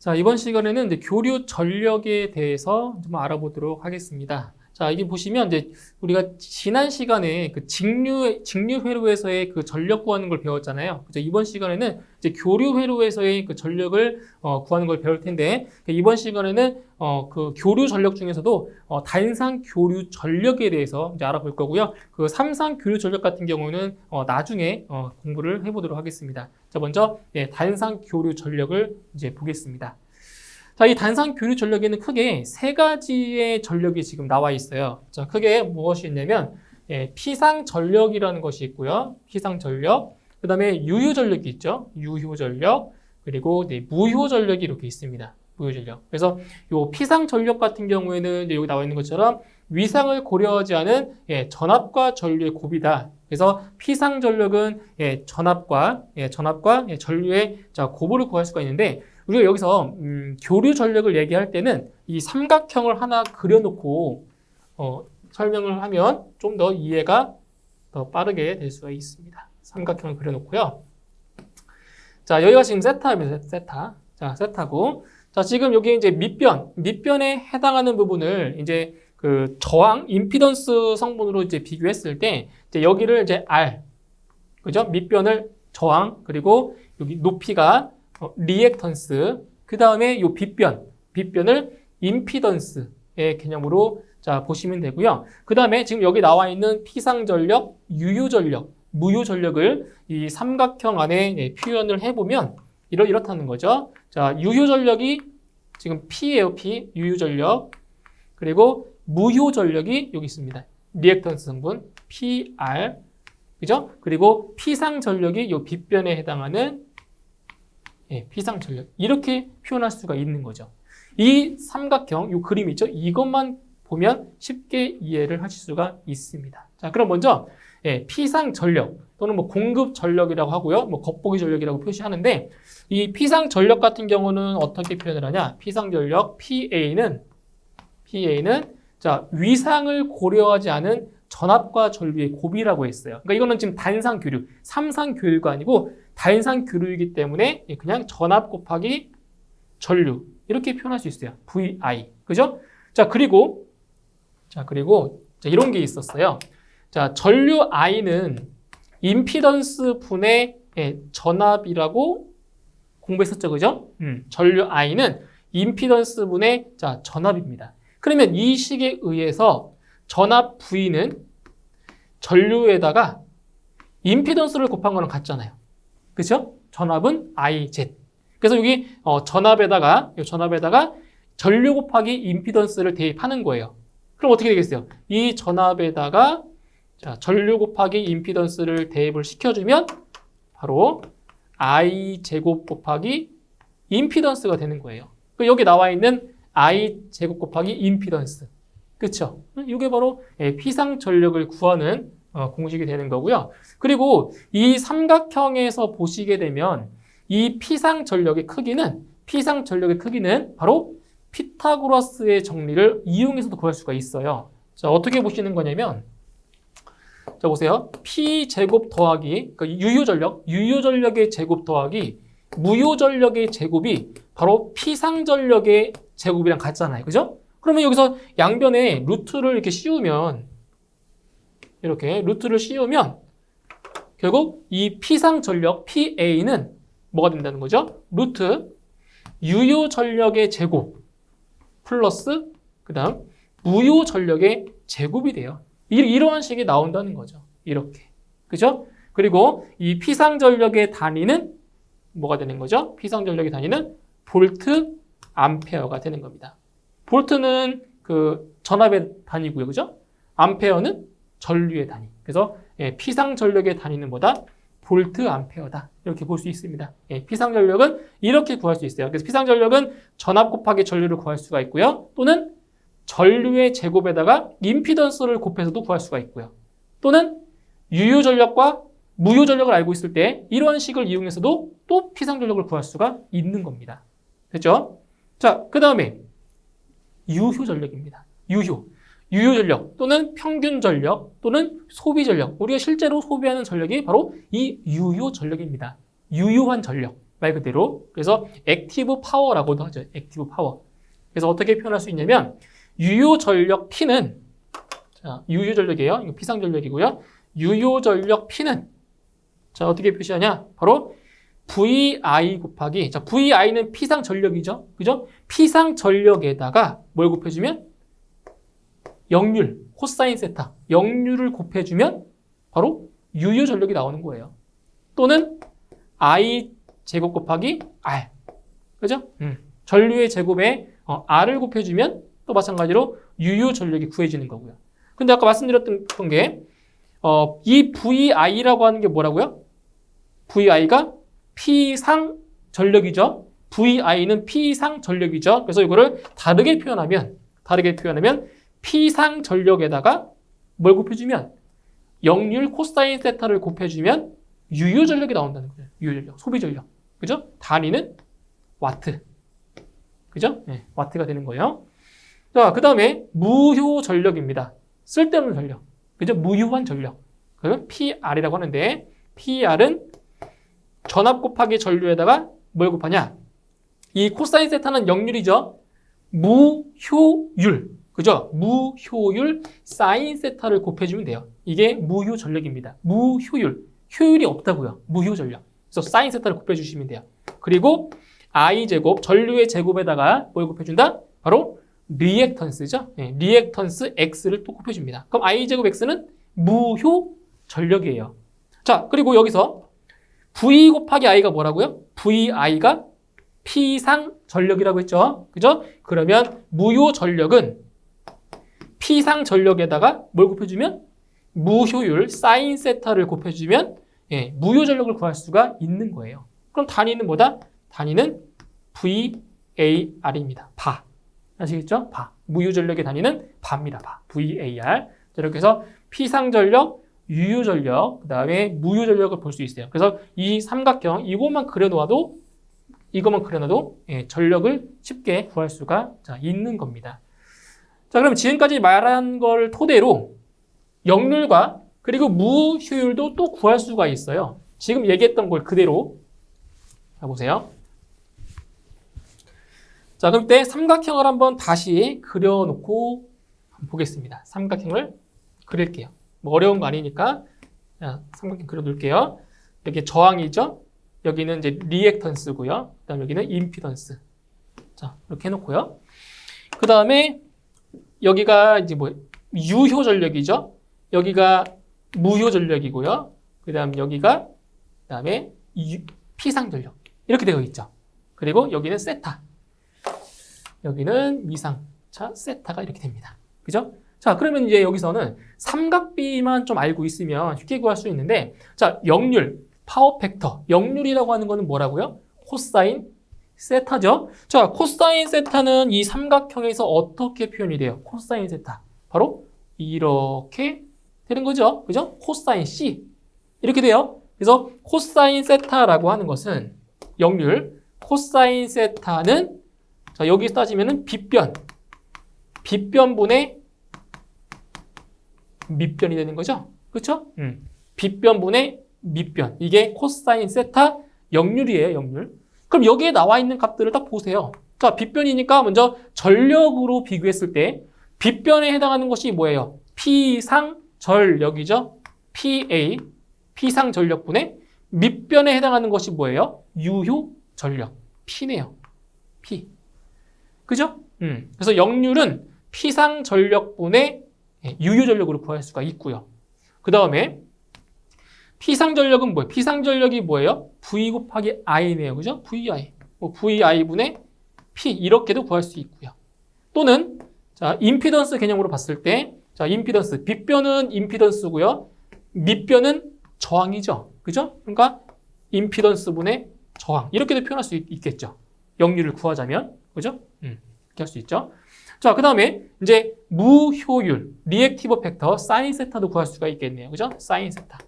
자, 이번 시간에는 이제 교류 전력에 대해서 좀 알아보도록 하겠습니다. 자, 여기 보시면 이제 우리가 지난 시간에 그 직류 회로에서의 그 전력 구하는 걸 배웠잖아요. 그죠? 이번 시간에는 이제 교류 회로에서의 그 전력을 구하는 걸 배울 텐데, 이번 시간에는 그 교류 전력 중에서도 단상 교류 전력에 대해서 이제 알아볼 거고요. 그 삼상 교류 전력 같은 경우는 나중에 공부를 해보도록 하겠습니다. 자, 먼저 단상 교류 전력을 이제 보겠습니다. 자, 이 단상 교류 전력에는 크게 세 가지의 전력이 지금 나와 있어요. 자, 크게 무엇이 있냐면 피상 전력이라는 것이 있고요. 피상 전력, 그 다음에 유효 전력이 있죠. 유효 전력, 그리고 무효 전력이 이렇게 있습니다. 무효 전력. 그래서 이 피상 전력 같은 경우에는 이제 여기 나와 있는 것처럼 위상을 고려하지 않은 전압과 전류의 곱이다. 그래서 피상 전력은 전압과 전류의 곱을 구할 수가 있는데, 우리가 여기서 교류 전력을 얘기할 때는 이 삼각형을 하나 그려놓고 설명을 하면 좀 더 이해가 더 빠르게 될 수가 있습니다. 삼각형을 그려놓고요. 자, 여기가 지금 세타입니다. 세타. 자, 세타고. 자, 지금 여기 이제 밑변에 해당하는 부분을 이제 그 저항, 임피던스 성분으로 이제 비교했을 때, 이제 여기를 이제 R, 그죠? 밑변을 저항, 그리고 여기 높이가 리액턴스, 그 다음에 요 빗변을 임피던스의 개념으로 자 보시면 되고요. 그 다음에 지금 여기 나와 있는 피상 전력, 유효 전력, 무효 전력을 이 삼각형 안에 표현을 해보면 이렇다는 거죠. 자, 유효 전력이 지금 P예요, P, 유효 전력. 그리고 무효 전력이 여기 있습니다. 리액턴스 성분, PR, 그죠? 그리고 피상 전력이 요 빗변에 해당하는 피상 전력, 이렇게 표현할 수가 있는 거죠. 이 삼각형, 이 그림 있죠? 이것만 보면 쉽게 이해를 하실 수가 있습니다. 자, 그럼 먼저 피상 전력 또는 뭐 공급 전력이라고 하고요, 뭐 겉보기 전력이라고 표시하는데, 이 피상 전력 같은 경우는 어떻게 표현을 하냐? 피상 전력 PA는 자, 위상을 고려하지 않은 전압과 전류의 곱이라고 했어요. 그러니까 이거는 지금 단상 교류, 삼상 교류가 아니고 단상 교류이기 때문에 그냥 전압 곱하기 전류 이렇게 표현할 수 있어요. VI. 그죠? 자, 그리고 이런 게 있었어요. 자, 전류 I는 임피던스 분의 전압이라고 공부했었죠. 그죠? 전류 I는 임피던스 분의 전압입니다. 그러면 이 식에 의해서 전압 V는 전류에다가 임피던스를 곱한 거랑 같잖아요. 그렇죠? 전압은 IZ. 그래서 여기 전압에다가 전류 곱하기 임피던스를 대입하는 거예요. 그럼 어떻게 되겠어요? 이 전압에다가 전류 곱하기 임피던스를 대입을 시켜주면 바로 I 제곱 곱하기 임피던스가 되는 거예요. 여기 나와 있는 I 제곱 곱하기 임피던스. 그렇죠? 이게 바로 피상 전력을 구하는 공식이 되는 거고요. 그리고 이 삼각형에서 보시게 되면 이 피상 전력의 크기는 바로 피타고라스의 정리를 이용해서도 구할 수가 있어요. 자, 어떻게 보시는 거냐면, 자, 보세요. P 제곱 더하기, 그러니까 유효 전력의 제곱 더하기 무효 전력의 제곱이 바로 피상 전력의 제곱이랑 같잖아요. 그죠? 그러면 여기서 양변에 루트를 이렇게 씌우면, 결국 이 피상 전력 PA는 뭐가 된다는 거죠? 루트 유효 전력의 제곱 플러스 그 다음 무효 전력의 제곱이 돼요. 이러한 식이 나온다는 거죠. 이렇게. 그죠? 그리고 이 피상 전력의 단위는 뭐가 되는 거죠? 피상 전력의 단위는 볼트 암페어가 되는 겁니다. 볼트는 그 전압의 단위고요. 그죠? 암페어는 전류의 단위. 그래서 피상 전력의 단위는 뭐다? 볼트 암페어다. 이렇게 볼 수 있습니다. 피상 전력은 이렇게 구할 수 있어요. 그래서 피상 전력은 전압 곱하기 전류를 구할 수가 있고요. 또는 전류의 제곱에다가 임피던스를 곱해서도 구할 수가 있고요. 또는 유효 전력과 무효 전력을 알고 있을 때 이러한 식을 이용해서도 또 피상 전력을 구할 수가 있는 겁니다. 됐죠? 자, 그 다음에 유효 전력입니다. 유효 전력 또는 평균 전력 또는 소비 전력. 우리가 실제로 소비하는 전력이 바로 이 유효 전력입니다. 유효한 전력. 말 그대로. 그래서 액티브 파워라고도 하죠. 액티브 파워. 그래서 어떻게 표현할 수 있냐면 유효 전력 P는 자, 유효 전력이에요. 이거 피상 전력이고요. 유효 전력 P는 자, 어떻게 표시하냐? 바로 VI 곱하기 자, VI는 피상 전력이죠. 그죠? 피상 전력에다가 뭘 곱해주면 역률, 코사인 세타, 역률을 곱해주면 바로 유효 전력이 나오는 거예요. 또는 I 제곱 곱하기 R. 그죠? 전류의 제곱에 R을 곱해주면 또 마찬가지로 유효 전력이 구해지는 거고요. 근데 아까 말씀드렸던 게 이 VI라고 하는 게 뭐라고요? VI가 P상 전력이죠. VI는 P상 전력이죠. 그래서 이거를 다르게 표현하면 P상 전력에다가 뭘 곱해주면 역률 코사인 세타를 곱해주면 유효 전력이 나온다는 거예요. 유효 전력, 소비 전력. 그죠? 단위는 와트. 그죠? 네, 와트가 되는 거예요. 자, 그 다음에 무효 전력입니다. 쓸데없는 전력. 그죠? 무효한 전력. 그러면 PR이라고 하는데 PR은 전압 곱하기 전류에다가 뭘 곱하냐? 이 코사인 세타는 역률이죠. 무효율. 그죠? 무효율 사인 세타를 곱해주면 돼요. 이게 무효 전력입니다. 무효율. 효율이 없다고요. 무효 전력. 그래서 사인 세타를 곱해주시면 돼요. 그리고 I 제곱, 전류의 제곱에다가 뭘 곱해준다? 바로 리액턴스죠. 네, 리액턴스 X를 또 곱해줍니다. 그럼 I 제곱 X는 무효 전력이에요. 자, 그리고 여기서 V 곱하기 I가 뭐라고요? VI가 P상 전력이라고 했죠. 그죠? 그러면 무효 전력은 P상 전력에다가 뭘 곱해주면? 무효율 사인 세타를 곱해주면 예, 무효 전력을 구할 수가 있는 거예요. 그럼 단위는 뭐다? 단위는 VAR입니다. 바. 아시겠죠? 바. 무효 전력의 단위는 바입니다. 바. VAR. 자, 이렇게 해서 P상 전력, 유효 전력, 그 다음에 무효 전력을 볼 수 있어요. 그래서 이 삼각형, 이것만 그려놓아도 예, 전력을 쉽게 구할 수가 있는 겁니다. 자, 그럼 지금까지 말한 걸 토대로 역률과 그리고 무효율도 또 구할 수가 있어요. 지금 얘기했던 걸 그대로 자, 보세요. 자, 그럼 이때 삼각형을 한번 다시 그려놓고 보겠습니다. 삼각형을 그릴게요. 뭐 어려운 거 아니니까 자, 삼각형 그려놓을게요. 여기 저항이죠. 여기는 이제 리액턴스고요. 그 다음에 여기는 임피던스. 자, 이렇게 해놓고요. 그 다음에 여기가 이제 뭐 유효 전력이죠. 여기가 무효 전력이고요. 그 다음에 피상 전력. 이렇게 되어 있죠. 그리고 여기는 세타. 여기는 미상차 세타가 이렇게 됩니다. 그죠? 자, 그러면 이제 여기서는 삼각비만 좀 알고 있으면 쉽게 구할 수 있는데, 자, 역률, 파워 팩터. 역률이라고 하는 거는 뭐라고요? 코사인 세타죠. 자, 코사인 세타는 이 삼각형에서 어떻게 표현이 돼요? 코사인 세타. 바로 이렇게 되는 거죠. 그죠? 코사인 C. 이렇게 돼요. 그래서 코사인 세타라고 하는 것은 역률, 코사인 세타는 자, 여기서 따지면은 빗변분의 밑변이 되는 거죠. 그렇죠? 빗변분의 밑변. 이게 코사인 세타 역률이에요, 역률. 그럼 여기에 나와 있는 값들을 딱 보세요. 자, 빗변이니까 먼저 전력으로 비교했을 때 빗변에 해당하는 것이 뭐예요? P상 전력이죠. PA, P상 전력분의 밑변에 해당하는 것이 뭐예요? 유효 전력, P네요. P. 그죠? 그래서 역률은 P상 전력분의 유효 전력으로 구할 수가 있고요. 그 다음에 P상 전력은 뭐예요? P상 전력이 뭐예요? V 곱하기 I네요. 그죠? VI. 뭐 VI분의 P 이렇게도 구할 수 있고요. 또는 자, 임피던스 개념으로 봤을 때 자, 임피던스. 빗변은 임피던스고요. 밑변은 저항이죠. 그죠? 그러니까 임피던스분의 저항. 이렇게도 표현할 수 있겠죠. 역률을 구하자면. 그죠? 이렇게 할 수 있죠. 자, 그 다음에 이제 무효율, 리액티브 팩터, 사인 세타도 구할 수가 있겠네요. 그죠? 사인 세타.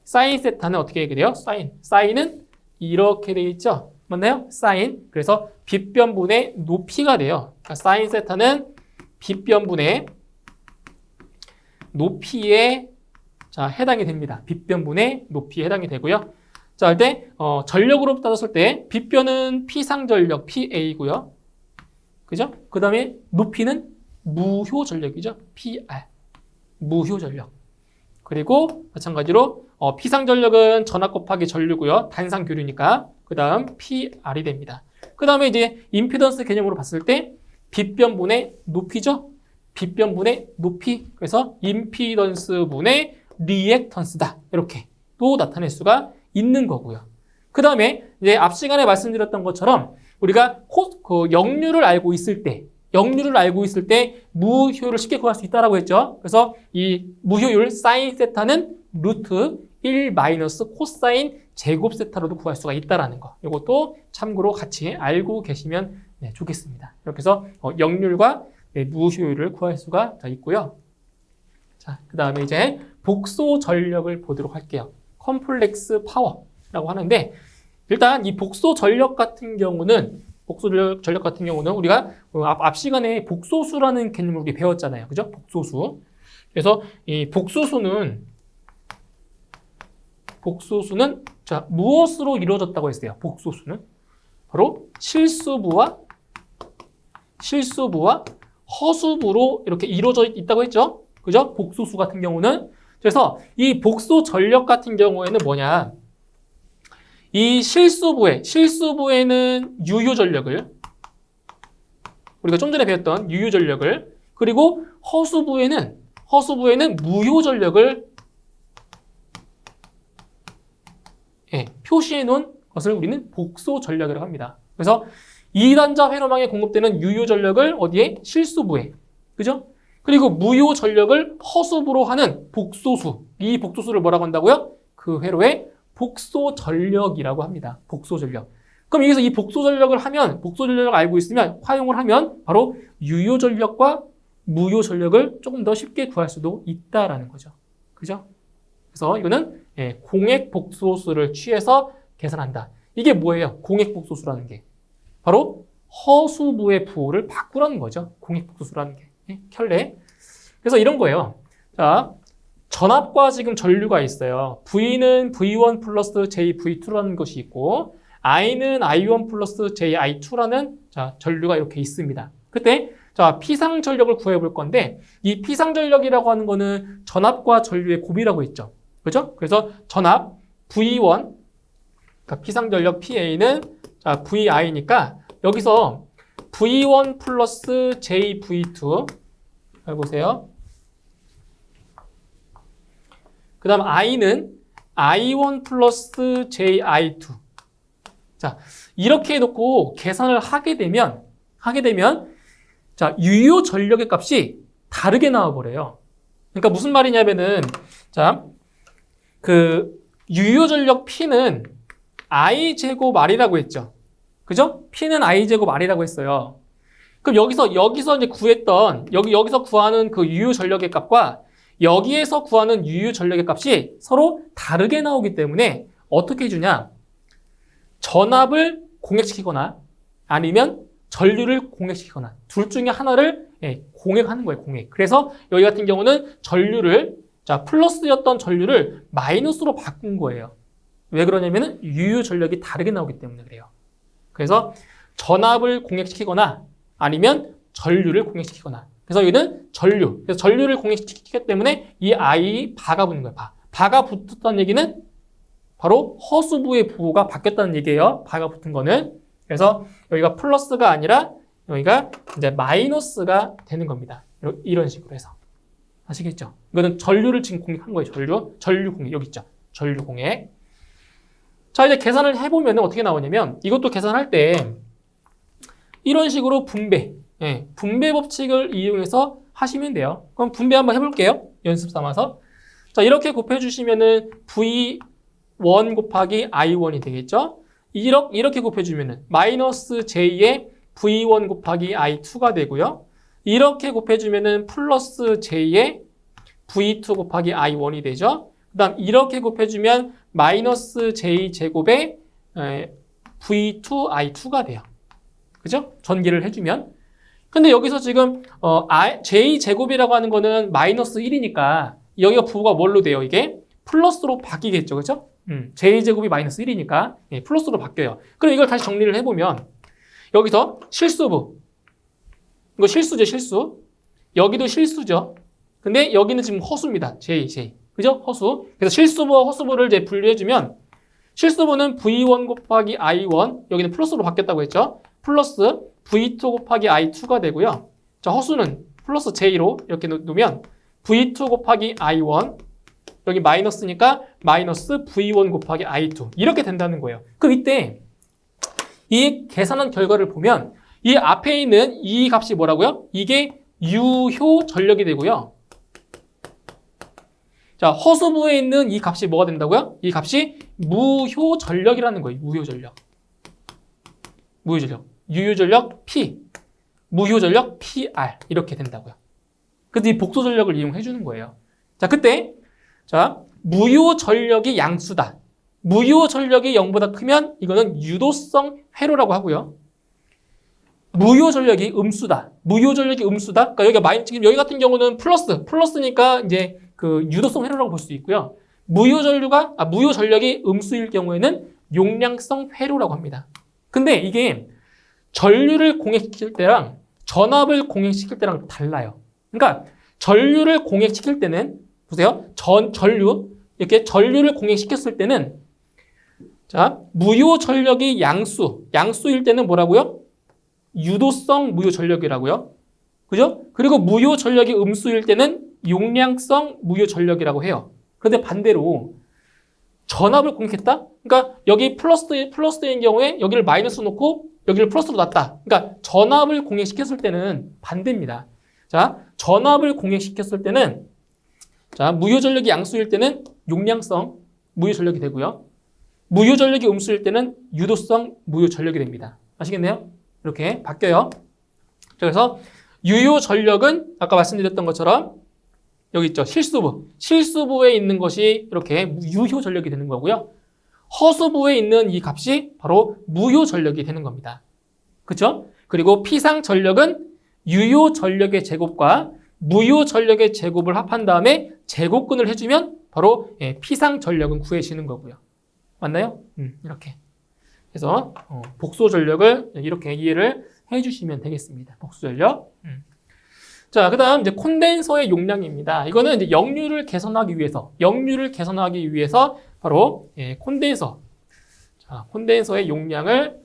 사인 세타는 어떻게 하게 돼요? 사인은 이렇게 돼 있죠? 맞나요? 사인. 그래서 빗변분의 높이가 돼요. 그러니까 사인 세타는 빗변분의 높이에 자, 해당이 됩니다. 빗변분의 높이에 해당이 되고요. 자, 할 때, 전력으로 따졌을 때, 빗변은 피상전력 PA고요. 그죠? 그 다음에 높이는 무효전력이죠. PR. 무효전력. 그리고 마찬가지로, 피상전력은 전압 곱하기 전류고요. 단상교류니까. 그 다음 PR이 됩니다. 그 다음에 이제 임피던스 개념으로 봤을 때, 빗변분의 높이죠. 빗변분의 높이. 그래서 임피던스분의 리액턴스다. 이렇게 또 나타낼 수가 있는 거고요. 그 다음에 이제 앞 시간에 말씀드렸던 것처럼 우리가 역류를 알고 있을 때, 무효율을 쉽게 구할 수 있다라고 했죠. 그래서 이 무효율 사인 세타는 루트 1 마이너스 코사인 제곱 세타로도 구할 수가 있다라는 거. 이것도 참고로 같이 알고 계시면 좋겠습니다. 이렇게 해서 역률과 무효율을 구할 수가 있고요. 자, 그 다음에 이제 복소 전력을 보도록 할게요. 컴플렉스 파워라고 하는데, 일단 이 복소 전력 같은 경우는 우리가 앞 시간에 복소수라는 개념을 우리 배웠잖아요. 그죠? 복소수. 그래서 이 복소수는 자, 무엇으로 이루어졌다고 했어요? 복소수는 바로 실수부와 허수부로 이렇게 이루어져 있다고 했죠? 그죠? 복소수 같은 경우는. 그래서 이 복소 전력 같은 경우에는 뭐냐? 이 실수부에는 유효 전력을, 우리가 좀 전에 배웠던 유효 전력을, 그리고 허수부에는 무효 전력을 표시해 놓은 것을 우리는 복소 전력이라고 합니다. 그래서 2단자 회로망에 공급되는 유효 전력을 어디에? 실수부에. 그죠? 그리고 무효 전력을 허수부로 하는 복소수. 이 복소수를 뭐라고 한다고요? 그 회로의 복소 전력이라고 합니다. 복소 전력. 그럼 여기서 이 복소 전력을 알고 있으면, 활용을 하면 바로 유효 전력과 무효 전력을 조금 더 쉽게 구할 수도 있다라는 거죠. 그죠? 그래서 이거는 공액 복소수를 취해서 계산한다. 이게 뭐예요? 공액 복소수라는 게. 바로 허수부의 부호를 바꾸라는 거죠. 공액 복소수라는 게. 켤레. 그래서 이런 거예요. 자, 전압과 지금 전류가 있어요. V는 V1 플러스 JV2라는 것이 있고, I는 I1 플러스 JI2라는 전류가 이렇게 있습니다. 그때 자, 피상 전력을 구해 볼 건데, 이 피상 전력이라고 하는 거는 전압과 전류의 곱이라고 했죠. 그죠? 그래서 전압 V1, 그러니까 피상 전력 PA는 VI니까 여기서 V1 플러스 JV2 해보세요. 그 다음 I는 I1 플러스 JI2. 자, 이렇게 해놓고 계산을 하게 되면 자, 유효 전력의 값이 다르게 나와버려요. 그러니까 무슨 말이냐면은, 자, 그 유효 전력 P는 I 제곱 R이라고 했죠. 그죠? P는 I 제곱 R이라고 했어요. 그럼 여기서 이제 구했던, 여기서 구하는 그 유효 전력의 값과 여기에서 구하는 유효 전력의 값이 서로 다르게 나오기 때문에 어떻게 해주냐? 전압을 공액시키거나 아니면 전류를 공액시키거나 둘 중에 하나를 공액하는 거예요, 공액. 그래서 여기 같은 경우는 플러스였던 전류를 마이너스로 바꾼 거예요. 왜 그러냐면은 유효 전력이 다르게 나오기 때문에 그래요. 그래서 전압을 공액시키거나 아니면 전류를 공액시키거나. 그래서 여기는 전류. 그래서 전류를 공액시키기 때문에 이 I 바가 붙는 거예요. 바가 붙었다는 얘기는 바로 허수부의 부호가 바뀌었다는 얘기예요. 바가 붙은 거는. 그래서 여기가 플러스가 아니라 여기가 이제 마이너스가 되는 겁니다. 이런 식으로 해서. 아시겠죠? 이거는 전류를 지금 공액한 거예요. 전류 공액. 여기 있죠. 전류 공액. 자, 이제 계산을 해보면 어떻게 나오냐면 이것도 계산할 때 이런 식으로 분배 법칙을 이용해서 하시면 돼요. 그럼 분배 한번 해볼게요. 연습 삼아서. 자, 이렇게 곱해주시면은 V1 곱하기 I1이 되겠죠? 이렇게 곱해주면은 마이너스 J의 V1 곱하기 I2가 되고요. 이렇게 곱해주면은 플러스 J의 V2 곱하기 I1이 되죠. 그 다음 이렇게 곱해주면 마이너스 J 제곱의 V2 I2가 돼요. 그죠? 전개를 해주면. 근데 여기서 지금 J 제곱이라고 하는 거는 마이너스 1이니까 여기가 부호가 뭘로 돼요? 이게 플러스로 바뀌겠죠. 그죠? J제곱이 마이너스 1이니까 플러스로 바뀌어요. 그럼 이걸 다시 정리를 해보면 여기서 실수부, 이거 실수죠, 실수. 여기도 실수죠. 근데 여기는 지금 허수입니다. J. 그죠? 허수. 그래서 실수부와 허수부를 이제 분류해주면 실수부는 V1 곱하기 I1, 여기는 플러스로 바뀌었다고 했죠. 플러스 V2 곱하기 I2가 되고요. 자, 허수는 플러스 J로 이렇게 놓으면 V2 곱하기 I1, 여기 마이너스니까 마이너스 V1 곱하기 I2 이렇게 된다는 거예요. 그럼 이때 이 계산한 결과를 보면 이 앞에 있는 이 값이 뭐라고요? 이게 유효 전력이 되고요. 자, 허수부에 있는 이 값이 뭐가 된다고요? 이 값이 무효 전력이라는 거예요. 무효 전력. 무효 전력. 유효 전력 P. 무효 전력 PR. 이렇게 된다고요. 그래서 이 복소 전력을 이용해 주는 거예요. 자, 그때 자, 무효 전력이 양수다. 무효 전력이 0보다 크면 이거는 유도성 회로라고 하고요. 무효 전력이 음수다. 무효 전력이 음수다. 그러니까 여기가 지금 여기 같은 경우는 플러스니까 이제 그 유도성 회로라고 볼 수 있고요. 무효 전력이 음수일 경우에는 용량성 회로라고 합니다. 근데 이게 전류를 공액시킬 때랑 전압을 공액시킬 때랑 달라요. 그러니까 전류를 공액시킬 때는 보세요. 이렇게 전류를 공액시켰을 때는 자, 무효 전력이 양수일 때는 뭐라고요? 유도성 무효 전력이라고요. 그죠? 그리고 무효 전력이 음수일 때는 용량성 무효 전력이라고 해요. 그런데 반대로 전압을 공격했다? 그러니까 여기 플러스인 경우에 여기를 마이너스 놓고 여기를 플러스로 놨다. 그러니까 전압을 공략시켰을 때는 반대입니다. 자, 전압을 공략시켰을 때는 자, 무효 전력이 양수일 때는 용량성 무효 전력이 되고요. 무효 전력이 음수일 때는 유도성 무효 전력이 됩니다. 아시겠네요? 이렇게 바뀌어요. 그래서 유효 전력은 아까 말씀드렸던 것처럼 여기 있죠. 실수부에 있는 것이 이렇게 유효 전력이 되는 거고요. 허수부에 있는 이 값이 바로 무효 전력이 되는 겁니다. 그렇죠? 그리고 피상 전력은 유효 전력의 제곱과 무효 전력의 제곱을 합한 다음에 제곱근을 해주면 바로 피상 전력은 구해지는 거고요. 맞나요? 이렇게. 그래서 복소 전력을 이렇게 이해를 해주시면 되겠습니다. 복소 전력. 자, 그다음 이제 콘덴서의 용량입니다. 이거는 이제 역류를 개선하기 위해서 바로 콘덴서. 자, 콘덴서의 용량을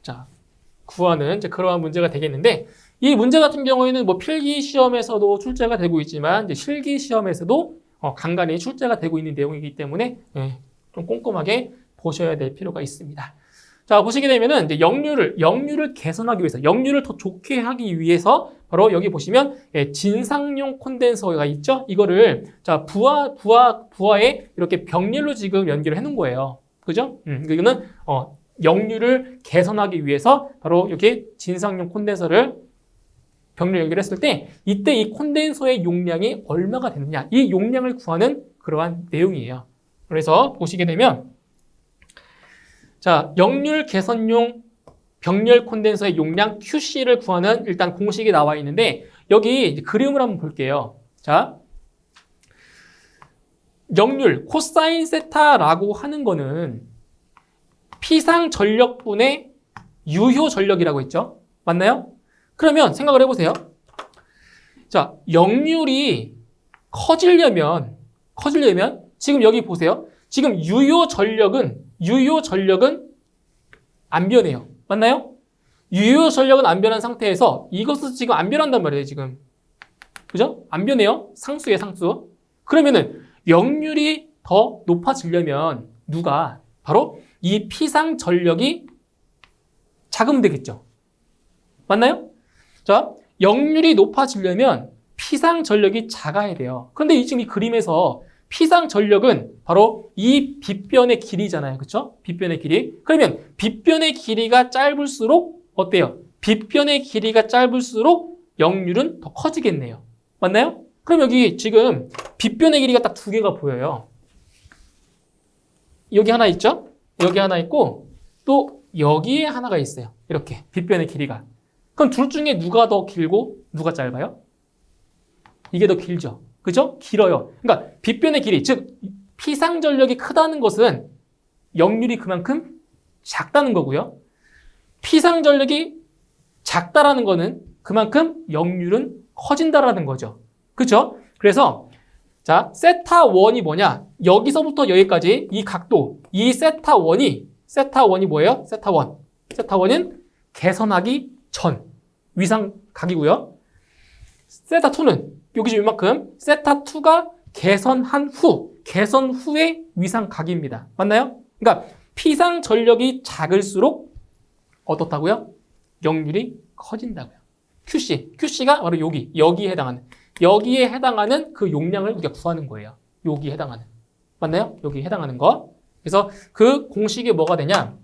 자, 구하는 이제 그러한 문제가 되겠는데 이 문제 같은 경우에는 뭐 필기 시험에서도 출제가 되고 있지만 이제 실기 시험에서도 간간히 출제가 되고 있는 내용이기 때문에 좀 꼼꼼하게 보셔야 될 필요가 있습니다. 자, 보시게 되면은 이제 역류를 개선하기 위해서, 역류를 더 좋게 하기 위해서 바로 여기 보시면 진상용 콘덴서가 있죠. 이거를 자 부하에 이렇게 병렬로 지금 연결을 해놓은 거예요. 그죠? 이거는 역류를 개선하기 위해서 바로 이렇게 진상용 콘덴서를 병렬 연결했을 때 이때 이 콘덴서의 용량이 얼마가 되느냐 이 용량을 구하는 그러한 내용이에요. 그래서 보시게 되면 자, 역률 개선용 병렬 콘덴서의 용량 QC를 구하는 일단 공식이 나와 있는데 여기 그림을 한번 볼게요. 자, 역률 코사인 세타라고 하는 거는 피상 전력분의 유효 전력이라고 했죠. 맞나요? 그러면 생각을 해보세요. 자, 역률이 커지려면 지금 여기 보세요. 지금 유효 전력은 안 변해요. 맞나요? 유효 전력은 안 변한 상태에서 이것은 지금 안 변한단 말이에요, 지금. 그죠? 안 변해요. 상수예요, 상수. 그러면은 역률이 더 높아지려면 누가? 바로 이 피상 전력이 작으면 되겠죠. 맞나요? 자, 역률이 높아지려면 피상 전력이 작아야 돼요. 그런데 지금 이 그림에서 피상 전력은 바로 이 빗변의 길이잖아요. 그렇죠? 빗변의 길이. 그러면 빗변의 길이가 짧을수록 어때요? 빗변의 길이가 짧을수록 역률은 더 커지겠네요. 맞나요? 그럼 여기 지금 빗변의 길이가 딱 두 개가 보여요. 여기 하나 있죠? 여기 하나 있고 또 여기에 하나가 있어요. 이렇게 빗변의 길이가. 그럼 둘 중에 누가 더 길고 누가 짧아요? 이게 더 길죠. 그죠? 길어요. 그러니까 빗변의 길이, 즉 피상전력이 크다는 것은 역률이 그만큼 작다는 거고요. 피상전력이 작다라는 거는 그만큼 역률은 커진다라는 거죠. 그렇죠? 그래서 자, 세타1이 뭐냐? 여기서부터 여기까지 이 각도, 이 세타1이 뭐예요? 세타1. 세타1은 개선하기 전 위상각이고요. 세타2는 여기서 이만큼, 세타2가 개선한 후, 개선 후의 위상각입니다. 맞나요? 그러니까 피상 전력이 작을수록 어떻다고요? 역률이 커진다고요. QC가 바로 여기에 해당하는 그 용량을 우리가 구하는 거예요. 여기에 해당하는. 맞나요? 여기에 해당하는 거. 그래서 그 공식이 뭐가 되냐?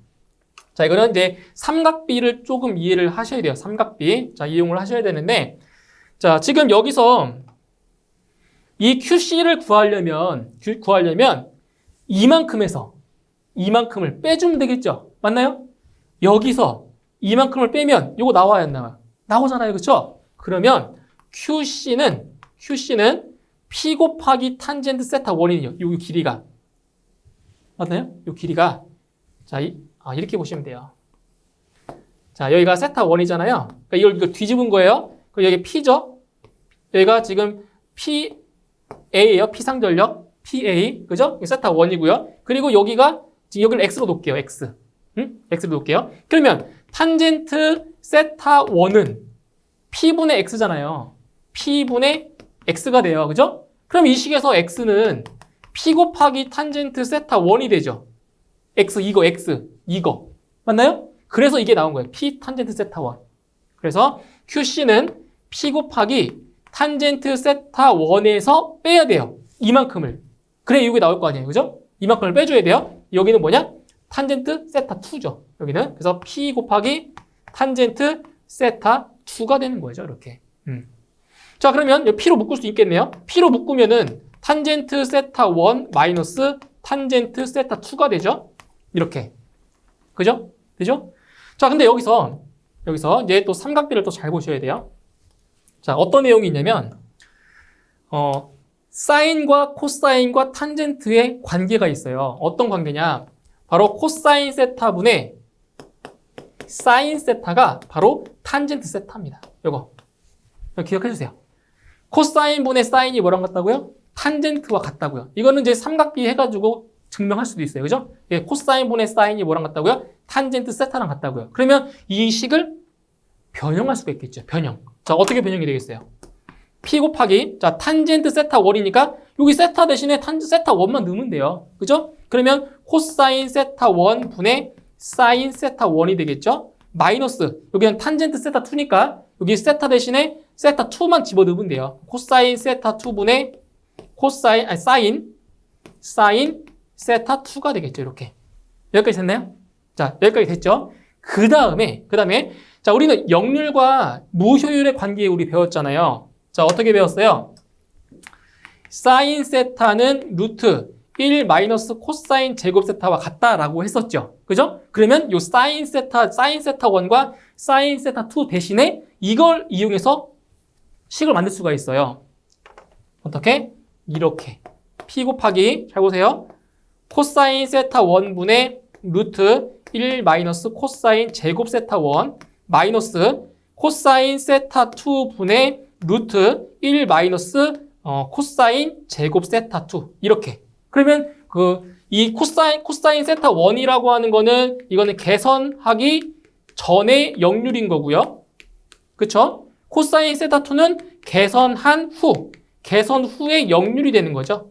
자, 이거는 이제 삼각비를 조금 이해를 하셔야 돼요. 삼각비. 자, 이용을 하셔야 되는데, 자, 지금 여기서 이 QC를 구하려면 이만큼을 빼주면 되겠죠? 맞나요? 여기서 이만큼을 빼면 이거 나와야 안 나와요? 나오잖아요. 그렇죠? 그러면 QC는 P 곱하기 탄젠트 세타 1이요. 요 길이가. 맞나요? 요 길이가. 자, 이렇게 보시면 돼요. 자, 여기가 세타 1이잖아요. 그러니까 이걸 뒤집은 거예요. 그리고 여기 P죠? 여기가 지금 PA예요. 피상전력. PA. 그죠? 세타 1이고요. 그리고 여기가, 지금 여기를 X로 놓을게요. X. X로 놓을게요. 그러면 탄젠트 세타 1은 P분의 X잖아요. P분의 X가 돼요. 그죠? 그럼 이 식에서 X는 P 곱하기 탄젠트 세타 1이 되죠. X. 이거. 맞나요? 그래서 이게 나온 거예요. P 탄젠트 세타 1. 그래서 QC는 P 곱하기 탄젠트 세타 1에서 빼야 돼요. 이만큼을. 그래, 이게 나올 거 아니에요. 그죠? 이만큼을 빼줘야 돼요. 여기는 뭐냐? 탄젠트 세타 2죠. 여기는. 그래서 P 곱하기 탄젠트 세타 2가 되는 거죠. 이렇게. 자, 그러면 P로 묶을 수 있겠네요. P로 묶으면은 탄젠트 세타 1 마이너스 탄젠트 세타 2가 되죠. 이렇게. 그죠? 되죠? 자, 근데 여기서 이제 또 삼각비를 또 잘 보셔야 돼요. 자, 어떤 내용이 있냐면, 사인과 코사인과 탄젠트의 관계가 있어요. 어떤 관계냐? 바로 코사인 세타분의 사인 세타가 바로 탄젠트 세타입니다. 이거 기억해 주세요. 코사인분의 사인이 뭐랑 같다고요? 탄젠트와 같다고요. 이거는 이제 삼각비 해가지고 증명할 수도 있어요. 그죠? 예, 코사인분의 사인이 뭐랑 같다고요? 탄젠트 세타랑 같다고요. 그러면 이 식을 변형할 수가 있겠죠. 변형. 자, 어떻게 변형이 되겠어요? P 곱하기, 자, 탄젠트 세타 1이니까 여기 세타 대신에 세타 1만 넣으면 돼요. 그죠? 그러면 코사인 세타 1 분의 사인 세타 1이 되겠죠? 마이너스, 여기는 탄젠트 세타 2니까 여기 세타 대신에 세타 2만 집어 넣으면 돼요. 코사인 세타 2 분의 사인 세타 2가 되겠죠. 이렇게. 여기까지 됐나요? 자, 여기까지 됐죠? 그 다음에, 자, 우리는 역률과 무효율의 관계 우리 배웠잖아요. 자, 어떻게 배웠어요? 사인 세타는 루트 1 마이너스 코사인 제곱 세타와 같다라고 했었죠. 그죠? 그러면 요 사인 세타 1과 사인 세타 2 대신에 이걸 이용해서 식을 만들 수가 있어요. 어떻게? 이렇게. P 곱하기, 잘 보세요. 코사인 세타 1분의 루트 1 마이너스 코사인 제곱 세타 1 마이너스 코사인 세타 2분의 루트 1 마이너스 코사인 제곱 세타 2 이렇게. 그러면 이 코사인 세타 1이라고 하는 거는 이거는 개선하기 전의 역률인 거고요. 그쵸? 코사인 세타 2는 개선 후의 역률이 되는 거죠.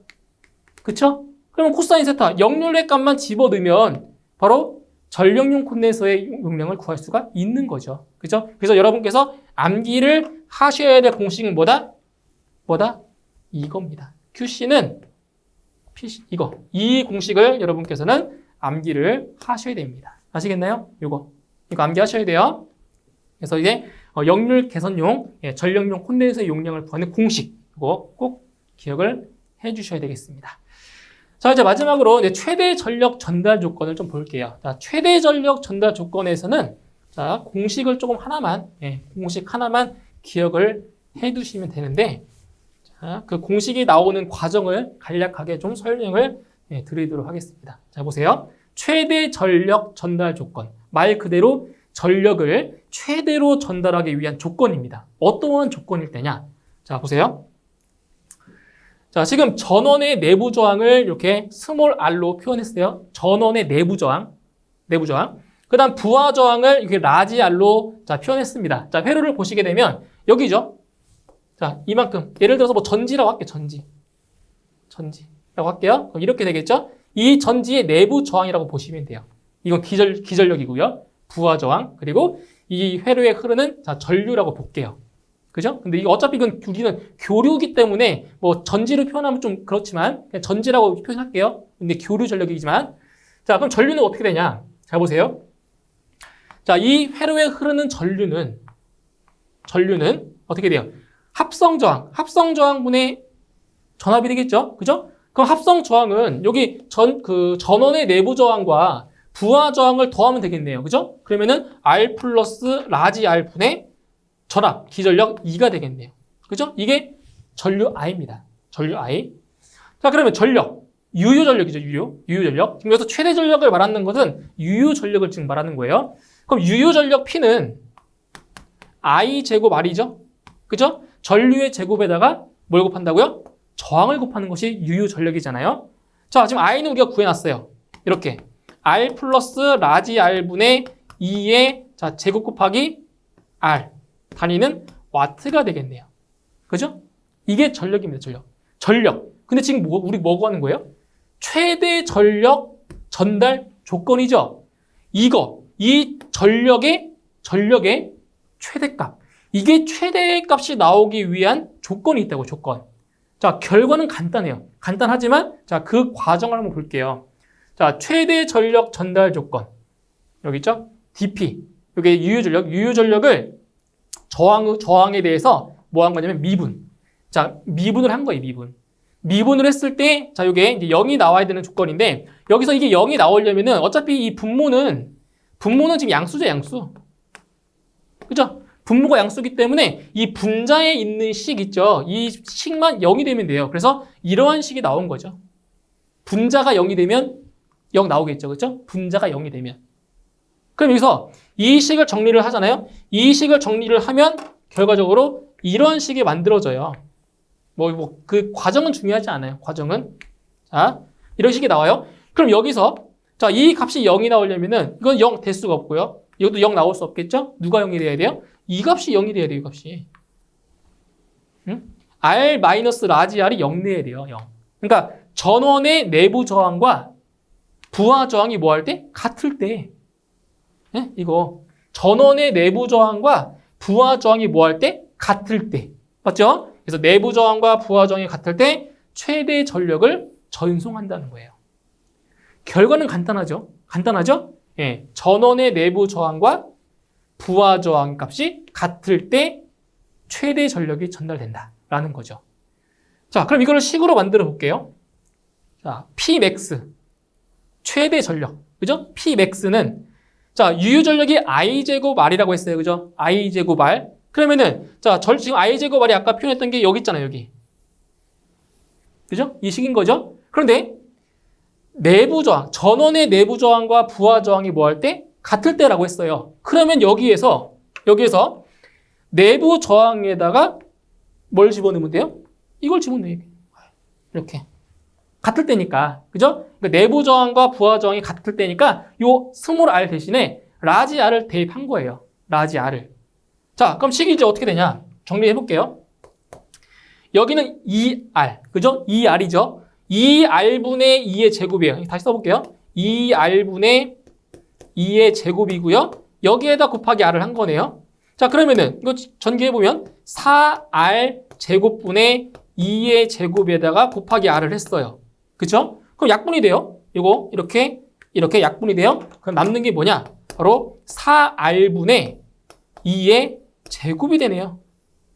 그쵸? 그러면 코사인 세타 역률의 값만 집어넣으면 바로 전력용 콘덴서의 용량을 구할 수가 있는 거죠. 그죠? 그래서 여러분께서 암기를 하셔야 될 공식은 뭐다? 이겁니다. QC는 이 공식을 여러분께서는 암기를 하셔야 됩니다. 아시겠나요? 이거 암기하셔야 돼요. 그래서 이제 역률 개선용, 전력용 콘덴서의 용량을 구하는 공식, 이거 꼭 기억을 해주셔야 되겠습니다. 자, 이제 마지막으로 이제 최대 전력 전달 조건을 좀 볼게요. 자, 최대 전력 전달 조건에서는 자, 공식 하나만 기억을 해두시면 되는데, 자, 그 공식이 나오는 과정을 간략하게 좀 설명을 드리도록 하겠습니다. 자, 보세요. 최대 전력 전달 조건. 말 그대로 전력을 최대로 전달하기 위한 조건입니다. 어떠한 조건일 때냐? 자, 보세요. 자, 지금 전원의 내부 저항을 이렇게 스몰 r로 표현했어요. 전원의 내부 저항. 그 다음 부하 저항을 이렇게 라지 r로 자, 표현했습니다. 자, 회로를 보시게 되면 여기죠. 자, 이만큼. 예를 들어서 뭐 전지라고 할게요. 전지라고 할게요. 그럼 이렇게 되겠죠? 이 전지의 내부 저항이라고 보시면 돼요. 이건 기전력이고요. 부하 저항. 그리고 이 회로에 흐르는 자, 전류라고 볼게요. 그죠? 근데 이거 어차피 이건 우리는 교류이기 때문에 뭐 전지로 표현하면 좀 그렇지만 그냥 전지라고 표현할게요. 근데 교류 전력이지만 자, 그럼 전류는 어떻게 되냐? 잘 보세요. 자, 이 회로에 흐르는 전류는 어떻게 돼요? 합성 저항분의 전압이 되겠죠? 그죠? 그럼 합성 저항은 여기 전원의 내부 저항과 부하 저항을 더하면 되겠네요. 그죠? 그러면은 R 플러스 라지 R 분의 전압, 기전력 2가 되겠네요. 그죠? 이게 전류 I입니다. 전류 I. 자, 그러면 전력. 유효 전력이죠, 유효 전력. 지금 여기서 최대 전력을 말하는 것은 유효 전력을 지금 말하는 거예요. 그럼 유효 전력 P는 I 제곱 R이죠? 그죠? 전류의 제곱에다가 뭘 곱한다고요? 저항을 곱하는 것이 유효 전력이잖아요. 자, 지금 I는 우리가 구해놨어요. 이렇게. R 플러스 라지 R분의 2의 자, 제곱 곱하기 R. 단위는 와트가 되겠네요. 그죠? 이게 전력입니다, 전력. 근데 지금 우리 뭐 구하는 거예요? 최대 전력 전달 조건이죠. 이 전력의 최대값. 이게 최대값이 나오기 위한 조건이 있다고, 조건. 자, 결과는 간단해요. 간단하지만, 자, 그 과정을 한번 볼게요. 자, 최대 전력 전달 조건. 여기 있죠? DP. 이게 유효전력을 저항에 대해서 뭐 한 거냐면 미분. 자, 미분을 한 거예요, 미분을 했을 때, 자, 이게 이제 0이 나와야 되는 조건인데, 여기서 이게 0이 나오려면은 어차피 이 분모는 지금 양수죠, 양수. 그죠? 분모가 양수기 때문에 이 분자에 있는 식 있죠? 이 식만 0이 되면 돼요. 그래서 이러한 식이 나온 거죠. 분자가 0이 되면 0 나오겠죠, 그죠? 분자가 0이 되면. 그럼 여기서 이 식을 정리를 하잖아요. 이 식을 정리를 하면 결과적으로 이런 식이 만들어져요. 그 과정은 중요하지 않아요. 과정은. 자, 이런 식이 나와요. 그럼 여기서 자, 이 값이 0이 나오려면은 이건 0 될 수가 없고요. 이것도 0 나올 수 없겠죠? 누가 0이 돼야 돼요? 이 값이 0이 돼야 돼요, 이 값이. 응? R 마이너스 라지 R이 0 내야 돼요, 0. 그러니까 전원의 내부 저항과 부하 저항이 뭐 할 때? 같을 때. 네? 이거 전원의 내부 저항과 부하 저항이 뭐 할 때? 같을 때. 맞죠? 그래서 내부 저항과 부하 저항이 같을 때 최대 전력을 전송한다는 거예요. 결과는 간단하죠? 예. 전원의 내부 저항과 부하 저항 값이 같을 때 최대 전력이 전달된다라는 거죠. 자, 그럼 이거를 식으로 만들어 볼게요. 자, Pmax. 최대 전력. 그죠? Pmax는 자, 유효 전력이 I제곱 R이라고 했어요. 그죠? I제곱 R. 그러면은 자, 지금 I제곱 R이 아까 표현했던 게 여기 있잖아요, 여기. 그죠? 이 식인 거죠? 그런데 내부 저항, 전원의 내부 저항과 부하 저항이 뭐 할 때? 같을 때라고 했어요. 그러면 여기에서 내부 저항에다가 뭘 집어넣으면 돼요? 이걸 집어넣어요. 이렇게. 같을 때니까. 그죠? 그러니까 내부 저항과 부하 저항이 같을 때니까 요 스몰 r 대신에 라지 r을 대입한 거예요. 라지 r을. 자, 그럼 식이 이제 어떻게 되냐? 정리해 볼게요. 여기는 2r. 그죠? 2r이죠? 2r분의 2의 제곱이에요. 다시 써볼게요. 2r분의 2의 제곱이고요. 여기에다 곱하기 r을 한 거네요. 자, 그러면은 이거 전개해보면 4r 제곱분의 2의 제곱에다가 곱하기 r을 했어요. 그쵸? 그럼 약분이 돼요. 이거 이렇게 약분이 돼요. 그럼 남는 게 뭐냐? 바로 4r분의 2의 제곱이 되네요.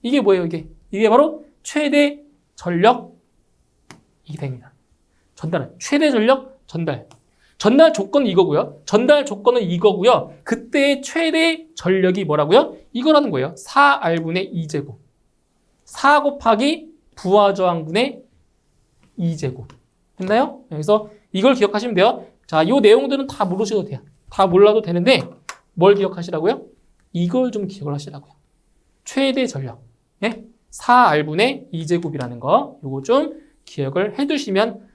이게 뭐예요, 이게? 이게 바로 최대 전력이 됩니다. 최대 전력 전달. 전달 조건은 이거고요. 그때의 최대 전력이 뭐라고요? 이거라는 거예요. 4r분의 2제곱. 4 곱하기 부하 저항분의 2제곱. 됐나요? 그래서 이걸 기억하시면 돼요. 자, 이 내용들은 다 모르셔도 돼요. 다 몰라도 되는데 뭘 기억하시라고요? 이걸 좀 기억을 하시라고요. 최대 전력. 예? 4R분의 2제곱이라는 거. 요거 좀 기억을 해두시면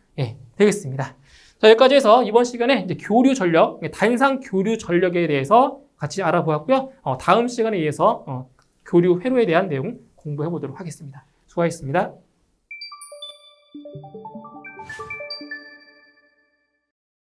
되겠습니다. 자, 여기까지 해서 이번 시간에 이제 교류 전력, 단상 교류 전력에 대해서 같이 알아보았고요. 다음 시간에 의해서 교류 회로에 대한 내용 공부해 보도록 하겠습니다. 수고하셨습니다.